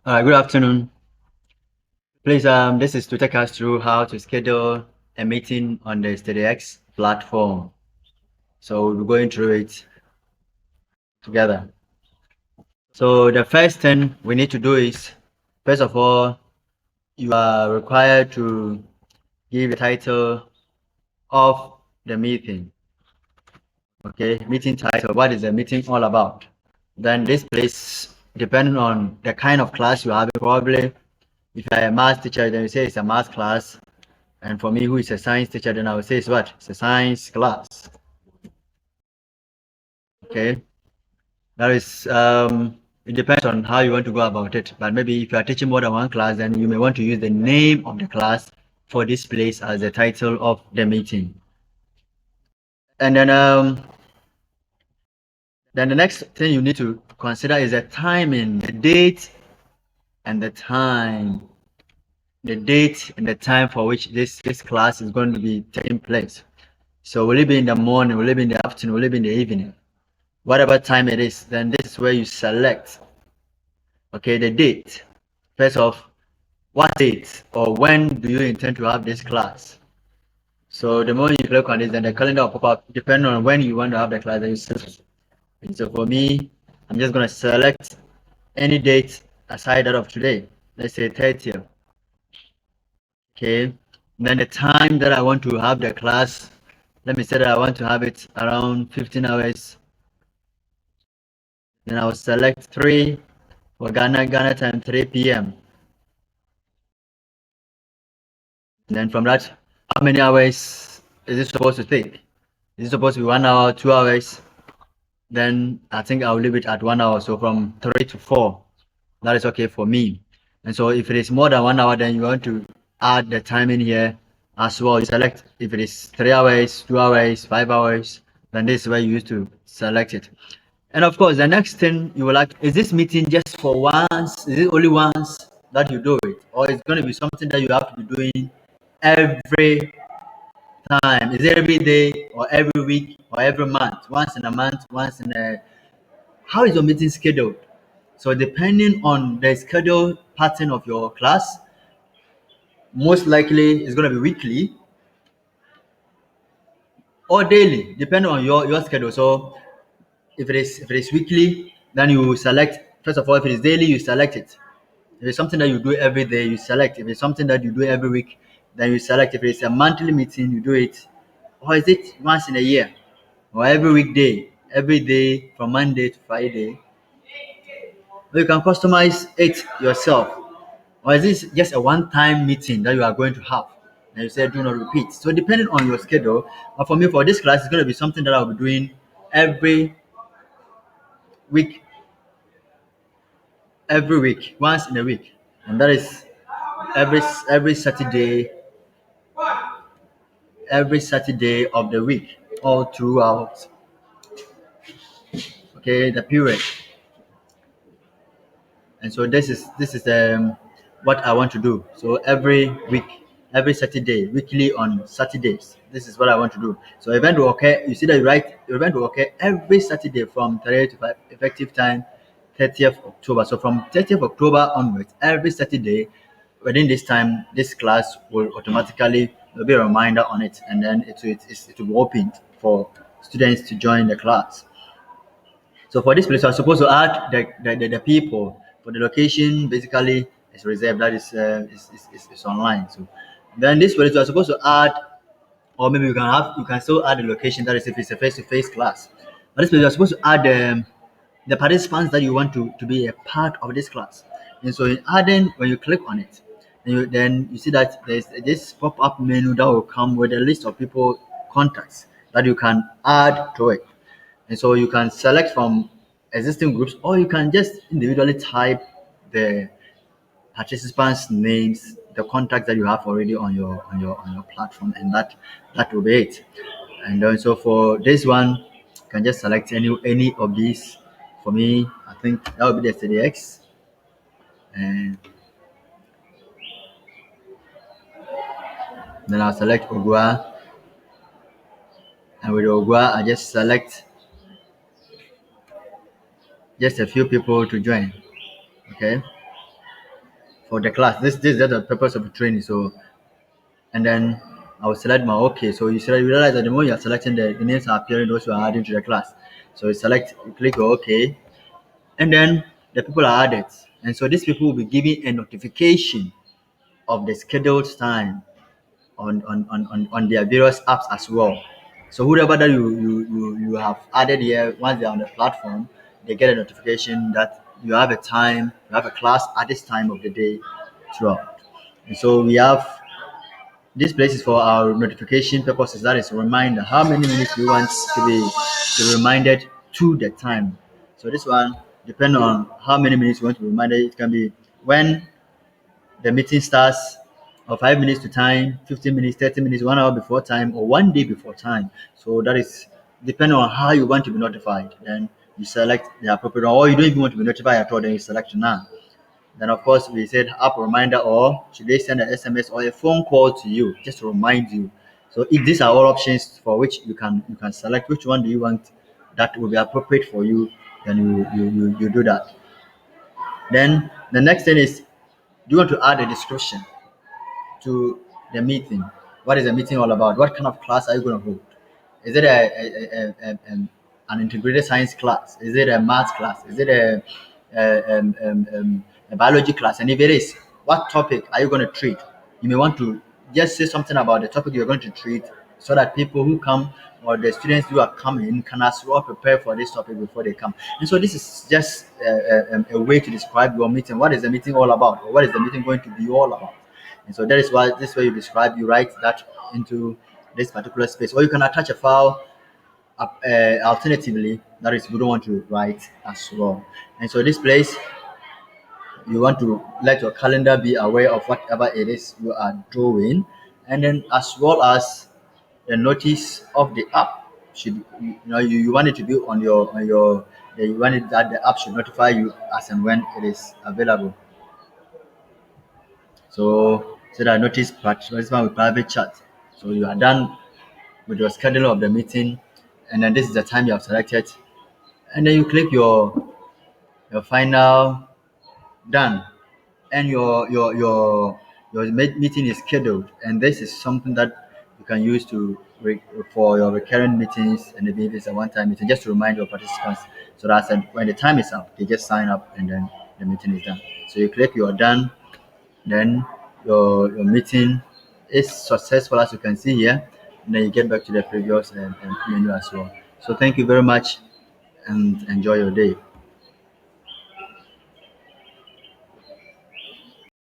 Good afternoon. Please, this is to take us through how to schedule a meeting on the SteadyX platform. So we'll be going through it together. So the first thing we need to do is, first of all, you are required to give the title of the meeting. Okay, meeting title. What is the meeting all about? Then this place, depending on the kind of class you have, probably if you're a math teacher, then you say it's a math class. And for me, who is a science teacher, then I would say it's what? It's a science class. Okay. That is, it depends on how you want to go about it. But maybe if you are teaching more than one class, then you may want to use the name of the class for this place as the title of the meeting. And then the next thing you need to consider is the timing, the date and the time. The date and the time for which this class is going to be taking place. So will it be in the morning? Will it be in the afternoon? Will it be in the evening? Whatever time it is, then this is where you select, okay, the date. First off, what date or when do you intend to have this class? So the moment you click on this, then the calendar will pop up depending on when you want to have the class that you select. And so for me, I'm just going to select any date aside that of today. Let's say 30th. Okay. And then the time that I want to have the class, let me say that I want to have it around 15 hours. Then I'll select 3 for Ghana time, 3 p.m. And then from that, how many hours is it supposed to take? Is it supposed to be 1 hour, 2 hours? Then I think I'll leave it at 1 hour. So from 3 to 4, that is okay for me. And so if it is more than 1 hour, then you want to add the time in here as well. You select if it is 3 hours, 2 hours, 5 hours, then this is where you used to select it. And of course, the next thing you will like, is this meeting just for once? Is it only once that you do it? Or it's going to be something that you have to be doing every time? Is it every day or every week or every month? Once in a month, once in a... How is your meeting scheduled? So depending on the schedule pattern of your class, most likely it's going to be weekly or daily, depending on your schedule. So if it is weekly, then you select, first of all, if it is daily, you select it. If it's something that you do every day, you select. If it's something that you do every week, then you select. If it's a monthly meeting, you do it. Or is it once in a year? Or every weekday, every day from Monday to Friday? Or you can customize it yourself. Or is this just a one-time meeting that you are going to have? And you say do not repeat. So depending on your schedule, but for me, for this class, it's going to be something that I'll be doing every week, once in a week. And that is every every Saturday every Saturday of the week, all throughout, okay, the period. And so this is what I want to do. So every week, every Saturday, weekly on Saturdays, this is what I want to do. So event will occur. You see that right? Event will occur every Saturday from 30 to 5, effective time 30th October. So from 30th October onwards, every Saturday within this time, this class will automatically, there'll be a reminder on it, and then it will be opened for students to join the class. So for this place, I'm supposed to add the people. For the location, basically, it's reserved. That is online. So then this place, you're supposed to add, or maybe you can still add the location. That is if it's a face-to-face class. But this place, you're supposed to add the participants that you want to be a part of this class. And so in adding, when you click on it, then you see that there's this pop-up menu that will come with a list of people contacts that you can add to it. And so you can select from existing groups, or you can just individually type the participants' names, the contacts that you have already on your platform, and that will be it. And then so for this one, you can just select any of these. For me, I think that would be the SteadyX, and then I'll select Ogua, and with Ogua, I just select just a few people to join. Okay. for the class. This is just the purpose of the training. So and then I will select my okay. So you realize that the moment you are selecting the names are appearing, those who are adding to the class. So you click your okay, and then the people are added. And so these people will be given a notification of the scheduled time on their various apps as well. So whoever that you have added here, once they're on the platform, they get a notification that you have a class at this time of the day throughout. And so we have this place is for our notification purposes. That is a reminder. How many minutes we want to be reminded to the time. So this one depend on how many minutes you want to be reminded. It can be when the meeting starts, or 5 minutes to time, 15 minutes, 30 minutes, 1 hour before time, or 1 day before time. So that is depending on how you want to be notified. Then you select the appropriate one, or you don't even want to be notified at all. Then you select now. Then of course we said app reminder, or should they send an SMS or a phone call to you just to remind you. So if these are all options for which you can select which one do you want that will be appropriate for you, then you do that. Then the next thing is, do you want to add a description to the meeting? What is the meeting all about? What kind of class are you going to hold? Is it an integrated science class? Is it a math class? Is it a biology class? And if it is, what topic are you going to treat? You may want to just say something about the topic you're going to treat so that people who come or the students who are coming can as well prepare for this topic before they come. And so this is just a way to describe your meeting. What is the meeting all about? Or what is the meeting going to be all about? And so that is why this way you describe, you write that into this particular space. Or you can attach a file alternatively, that is, you don't want to write as well. And so this place, you want to let your calendar be aware of whatever it is you are doing, and then as well as the notice of the app should you want it to be on your you want it that the app should notify you as and when it is available. So that notice participant with private chat. So you are done with your schedule of the meeting, and then this is the time you have selected, and then you click your final done, and your meeting is scheduled, and this is something that you can use for your recurrent meetings, and maybe if it's a one-time meeting, just to remind your participants, so that when the time is up, they just sign up, and then the meeting is done. So you click you're done, then your meeting is successful, as you can see here, and then you get back to the previous menu as well. So thank you very much, and enjoy your day.